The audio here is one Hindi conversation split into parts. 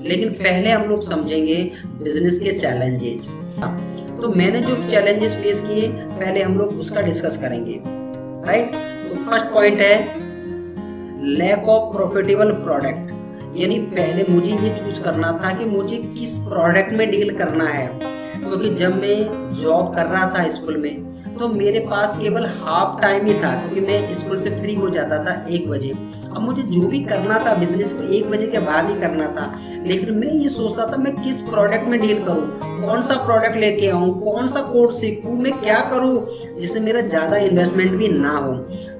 लेकिन पहले हम लोग समझेंगे बिजनेस के चैलेंजेस। तो मैंने जो चैलेंजेस फेस किए पहले हम लोग उसका डिस्कस करेंगे, राइट। तो फर्स्ट पॉइंट है लैक ऑफ प्रॉफिटेबल प्रोडक्ट, यानी पहले मुझे ये चूज करना था कि मुझे किस प्रोडक्ट में डील करना है, क्योंकि जब मैं जॉब कर रहा था स्कूल में तो मेरे पास केवल हाफ टाइम ही था, क्योंकि मैं स्कूल से फ्री हो जाता था 1 बजे। अब मुझे जो भी करना था बिजनेस को 1 बजे के बाद ही करना था, लेकिन मैं ये सोचता था मैं किस प्रोडक्ट में डील करूं, कौन सा प्रोडक्ट लेके आऊं, कौन सा कोर्स सीखूं, मैं क्या करूं जिससे मेरा ज़्यादा इन्वेस्टमेंट भी ना हो।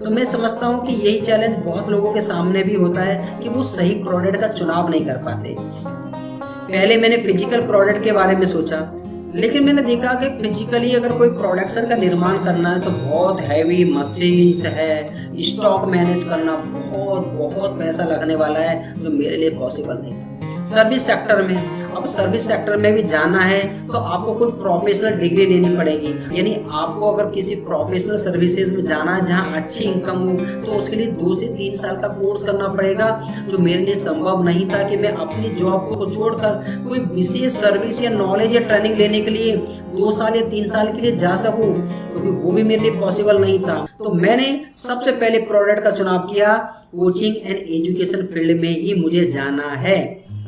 तो मैं समझता हूं कि यही चैलेंज बहुत लोगों के सामने भी होता है कि वो सही प्रोडक्ट का चुनाव नहीं कर पाते। पहले मैंने फिजिकल प्रोडक्ट के बारे में सोचा, लेकिन मैंने देखा कि फिजिकली अगर कोई प्रोडक्शन का निर्माण करना है तो बहुत हैवी मशीन्स है, स्टॉक मैनेज करना बहुत बहुत पैसा लगने वाला है, जो मेरे लिए पॉसिबल नहीं था। सर्विस सेक्टर में, अब सर्विस सेक्टर में भी जाना है तो आपको कोई प्रोफेशनल डिग्री लेनी पड़ेगी, यानी आपको अगर किसी प्रोफेशनल सर्विसेज में जाना है जहां अच्छी इनकम हो तो उसके लिए 2 से 3 साल का कोर्स करना पड़ेगा, जो मेरे लिए संभव नहीं था कि मैं अपनी जॉब को छोड़कर कोई विशेष सर्विस या नॉलेज या ट्रेनिंग लेने के लिए 2 साल या 3 साल के लिए जा सकूं, क्योंकि वो भी मेरे लिए पॉसिबल नहीं था। तो मैंने सबसे पहले प्रोडक्ट का चुनाव किया, कोचिंग एंड एजुकेशन फील्ड में ही मुझे जाना है,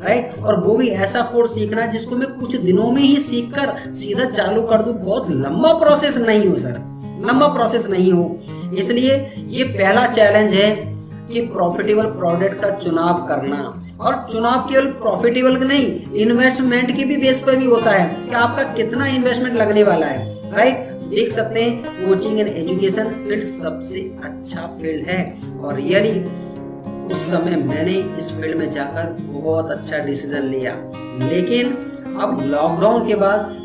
राइट। और वो भी ऐसा कोर्स सीखना है जिसको मैं कुछ दिनों में ही सीखकर सीधा चालू कर दूं। बहुत लंबा प्रोसेस नहीं हो सर, लंबा प्रोसेस नहीं हो। इसलिए ये पहला चैलेंज है कि प्रॉफिटेबल प्रोडक्ट का चुनाव करना, और चुनाव केवल प्रॉफिटेबल नहीं, इन्वेस्टमेंट के भी बेस पर भी होता है कि आपका कितना इन्वेस्टमेंट लगने वाला है, राइट। देख सकते हैं कोचिंग एंड एजुकेशन फील्ड सबसे अच्छा फील्ड है, और रियली उस समय मैंने इस फील्ड में जाकर बहुत अच्छा डिसीजन लिया। लेकिन अब लॉकडाउन के बाद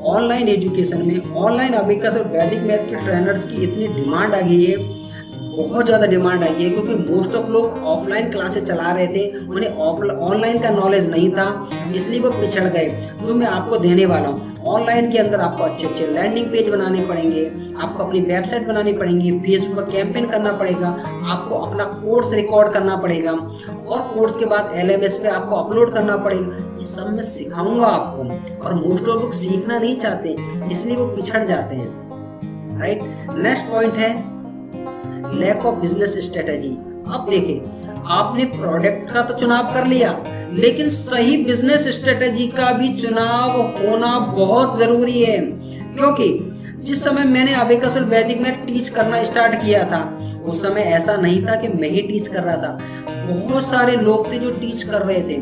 ऑनलाइन एजुकेशन में ऑनलाइन अबेकस और वैदिक मैथ के ट्रेनर्स की इतनी डिमांड आ गई है, बहुत ज़्यादा डिमांड आ गई है, क्योंकि मोस्ट ऑफ लोग ऑफलाइन क्लासेस चला रहे थे, उन्हें ऑनलाइन का नॉलेज नहीं था, इसलिए वो पिछड़ गए। जो मैं आपको देने वाला हूँ, ऑनलाइन के अंदर आपको अच्छे अच्छे लैंडिंग पेज बनाने पड़ेंगे, आपको अपनी वेबसाइट बनानी पड़ेगी, फेसबुक पर कैंपेन करना पड़ेगा, आपको अपना कोर्स रिकॉर्ड करना पड़ेगा, और कोर्स के बाद LMS पे आपको अपलोड करना पड़ेगा। ये सब मैं सिखाऊंगा आपको, और मोस्ट ऑफ लोग सीखना नहीं चाहते, इसलिए वो पिछड़ जाते हैं, राइट। नेक्स्ट पॉइंट है लैक ऑफ बिजनेस स्ट्रेटेजी। अब देखें, आपने प्रोडक्ट का तो चुनाव कर लिया, लेकिन सही बिजनेस स्ट्रेटेजी का भी चुनाव होना बहुत जरूरी है, क्योंकि जिस समय मैंने अबेकस और वैदिक में टीच करना स्टार्ट किया था, उस समय ऐसा नहीं था कि मैं ही टीच कर रहा था, बहुत सारे लोग थे जो टीच कर रहे थे,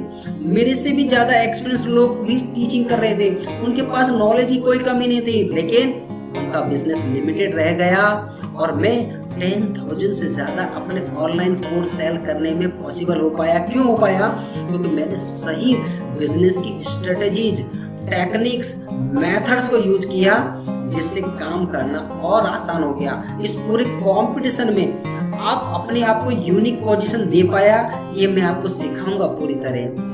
मेरे से भी ज्यादा एक्सपीरियंस लोग भी टीचिंग कर रहे थे, उनके पास नॉलेज की कोई कमी नहीं थी, लेकिन उनका बिजनेस लिमिटेड रह गया, और मैं 10,000 से ज्यादा अपने ऑनलाइन कोर्स सेल करने में पॉसिबल हो पाया। क्यों हो पाया? क्योंकि मैंने सही बिजनेस की स्ट्रेटेजीज, टेक्निक्स, मेथड्स को यूज किया, जिससे काम करना और आसान हो गया। इस पूरे कंपटीशन में आप अपने आप को यूनिक पोजीशन दे पाया, ये मैं आपको सिखाऊंगा पूरी तरह,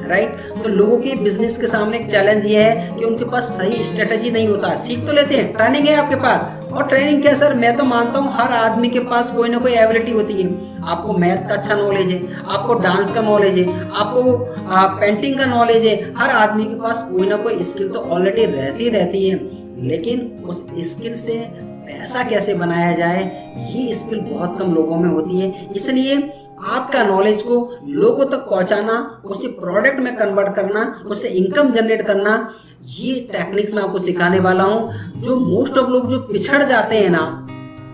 राइट। तो लोगों के बिजनेस के सामने एक चैलेंज ये है कि उनके पास सही स्ट्रेटेजी नहीं होता। सीख तो लेते हैं, ट्रेनिंग है आपके पास, और ट्रेनिंग क्या सर, मैं तो मानता हूँ हर आदमी के पास कोई ना कोई एबिलिटी होती है। आपको मैथ का अच्छा नॉलेज है, आपको डांस का नॉलेज है, आपको पेंटिंग का नॉलेज है, हर आदमी के पास कोई ना कोई स्किल तो ऑलरेडी रहती है, लेकिन उस स्किल से पैसा कैसे बनाया जाए, ये स्किल बहुत कम लोगों में होती है। इसलिए आपका नॉलेज को लोगों तक पहुंचाना, उसे प्रोडक्ट में कन्वर्ट करना, उससे इनकम जनरेट करना, ये टेक्निक्स मैं आपको सिखाने वाला हूं। जो मोस्ट ऑफ लोग जो पिछड़ जाते हैं ना,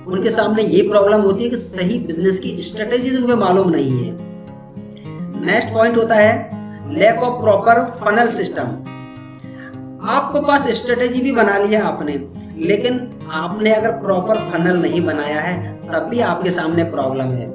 उनके सामने ये प्रॉब्लम होती है कि सही बिजनेस की स्ट्रेटेजीज उनको मालूम नहीं है। नेक्स्ट पॉइंट होता है lack of proper funnel system. आपको पास स्ट्रेटेजी भी बना लिया आपने, लेकिन आपने अगर प्रॉपर फनल नहीं बनाया है, तब भी आपके सामने प्रॉब्लम है।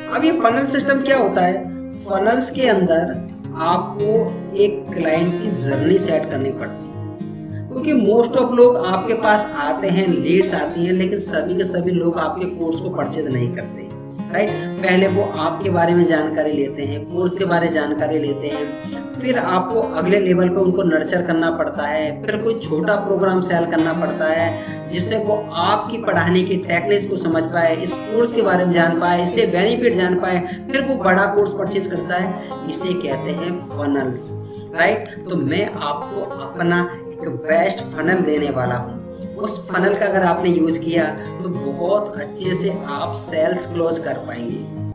अब ये फनल सिस्टम क्या होता है? फनल्स के अंदर आपको एक क्लाइंट की जर्नी सेट करनी पड़ती है, क्योंकि मोस्ट ऑफ लोग आपके पास आते हैं, लीड्स आती हैं, लेकिन सभी के सभी लोग आपके कोर्स को परचेज नहीं करते, राइट। पहले वो आपके बारे में जानकारी लेते हैं, कोर्स के बारे में जानकारी लेते हैं, फिर आपको अगले लेवल पे उनको नर्चर करना पड़ता है, फिर कोई छोटा प्रोग्राम सेल करना पड़ता है जिससे वो आपकी पढ़ाने की टेक्निक्स को समझ पाए, इस कोर्स के बारे में जान पाए, इससे बेनिफिट जान पाए, फिर वो बड़ा कोर्स परचेज करता है। इसे कहते हैं फनल्स, राइट। तो मैं आपको अपना एक बेस्ट फनल देने वाला हूँ। उस फनल का अगर आपने यूज किया तो बहुत अच्छे से आप सेल्स क्लोज कर पाएंगे।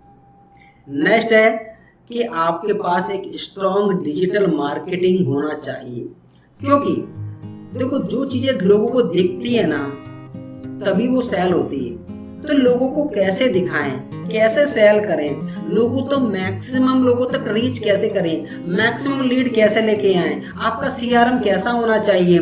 नेक्स्ट है कि आपके पास एक स्ट्रॉन्ग डिजिटल मार्केटिंग होना चाहिए, क्योंकि देखो जो चीजें लोगों को दिखती है ना तभी वो सेल होती है। तो लोगों को कैसे दिखाएं, कैसे सेल करें, लोगों तो मैक्सिमम लोगों तक रीच कैसे करें, मैक्सिमम लीड कैसे लेके आएं, आपका सीआरएम कैसा होना चाहिए,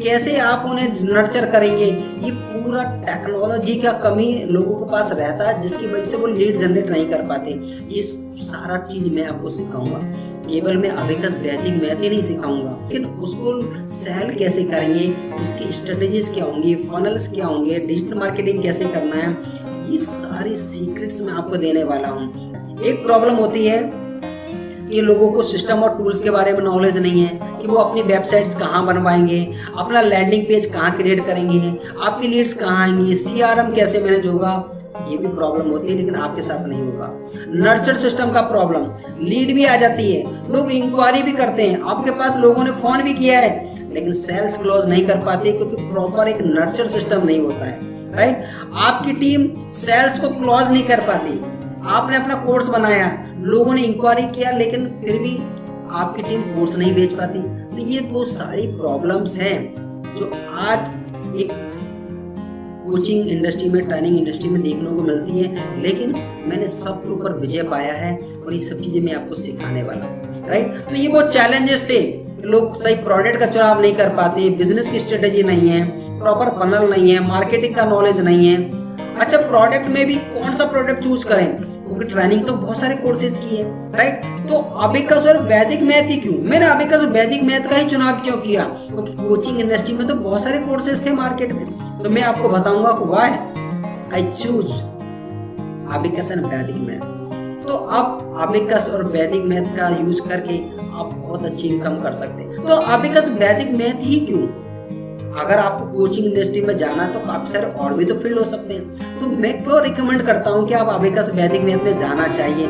कैसे आप उन्हें नर्चर करेंगे, ये पूरा टेक्नोलॉजी का कमी लोगों के पास रहता है जिसकी वजह से वो लीड जनरेट नहीं कर पाते। ये सारा चीज मैं आपको सिखाऊंगा। केवल मैं अबेकस वैदिक मैथ ही नहीं सिखाऊंगा, लेकिन उसको सेल कैसे करेंगे, उसकी स्ट्रेटेजीज क्या होंगी, फनल्स क्या होंगे, डिजिटल मार्केटिंग कैसे करना है, ये सारी सीक्रेट्स मैं आपको देने वाला हूँ। एक प्रॉब्लम होती है कि लोगों को सिस्टम और टूल्स के बारे में नॉलेज नहीं है कि वो अपनी वेबसाइट्स कहाँ बनवाएंगे, अपना लैंडिंग पेज कहाँ क्रिएट करेंगे, आपकी लीड्स कहाँ आएंगी, सीआरएम कैसे मैनेज होगा, ये भी प्रॉब्लम होती है, लेकिन आपके साथ नहीं होगा। नर्चर सिस्टम का प्रॉब्लम, लीड भी आ जाती है, लोग इंक्वायरी भी करते हैं, आपके पास लोगों ने फोन भी किया है, लेकिन सेल्स क्लोज नहीं कर पाते क्योंकि प्रॉपर एक नर्चर सिस्टम नहीं होता है, राइट। आपकी टीम सेल्स को क्लोज नहीं कर पाती। आपने अपना कोर्स बनाया, लोगों ने इंक्वायरी किया, लेकिन फिर भी आपकी टीम कोर्स नहीं बेच पाती। तो ये बहुत सारी प्रॉब्लम्स हैं जो आज एक कोचिंग इंडस्ट्री में, ट्रेनिंग इंडस्ट्री में देखने को मिलती है, लेकिन मैंने सबके ऊपर विजय पाया है और ये सब चीजें मैं आपको सिखाने वाला हूँ, राइट। तो ये बहुत चैलेंजेस थे, लोग सही प्रोडक्ट का चुनाव नहीं कर पाते, बिजनेस की स्ट्रेटेजी नहीं है, प्रॉपर फनल नहीं है, मार्केटिंग का नॉलेज नहीं है। अच्छा, प्रोडक्ट में भी कौन सा प्रोडक्ट चूज करें, क्योंकि ट्रेनिंग तो बहुत सारे कोर्सेज की है, राइट। तो अबेकस और वैदिक मैथ ही क्यों, मैंने अबेकस और वैदिक मैथ का ही चुनाव क्यों किया, क्योंकि कोचिंग इंडस्ट्री में तो बहुत सारे कोर्सेज थे मार्केट में। तो मैं आपको बताऊंगा why I choose abacus and वैदिक मैथ। तो आप अबेकस और वैदिक मैथ का यूज करके आप बहुत अच्छी इनकम कर सकते हैं। तो अबेकस वैदिक मैथ ही क्यों, अगर आपको कोचिंग इंडस्ट्री में जाना तो काफी सारे और भी तो फील्ड हो सकते हैं। तो मैं क्यों रिकमेंड करता हूँ कि आप अबेकस वैदिक मैथ में जाना चाहिए।